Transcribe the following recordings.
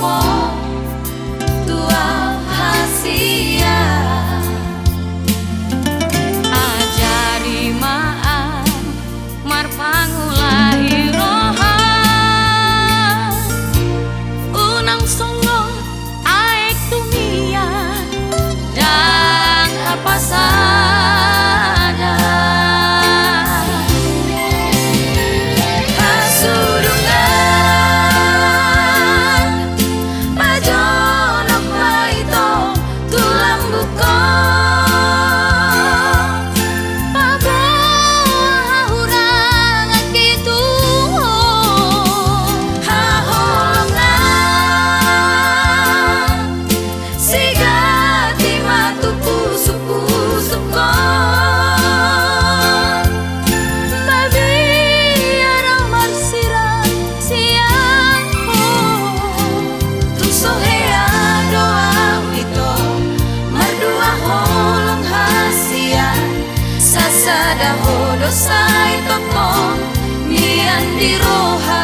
mo tua hasia ajari maan marpangulahi rohan unang songo aek tumia dan apa sada hasurungan pajonok maito tulang buko pabahurang kitu haholongan sigati matu pusuk-pusuk sada hodo sai toko mian di roha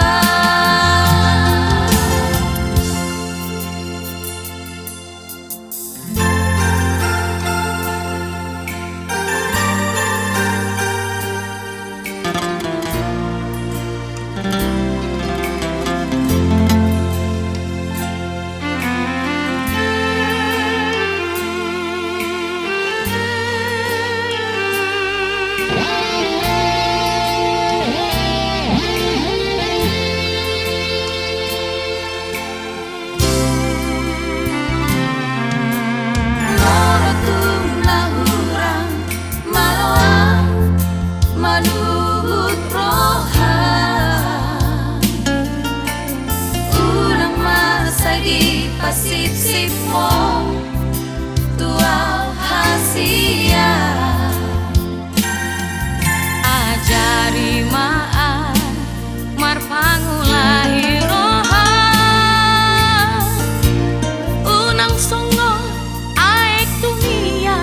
manuhut roha unang masagi pasip-sip mo tua hasia ajari maan marpangulahi roha unang songo aek tumia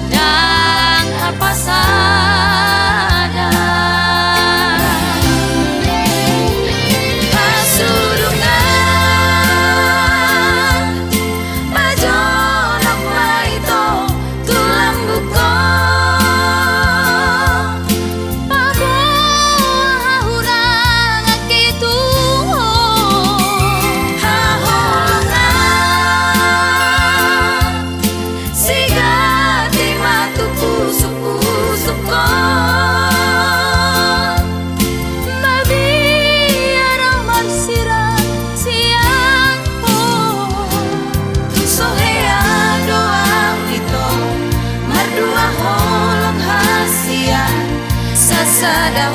dan apa sada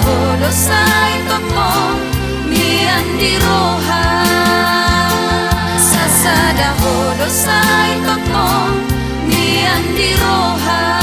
hodo sai toko mian di roha sada hodo sai toko mian di roha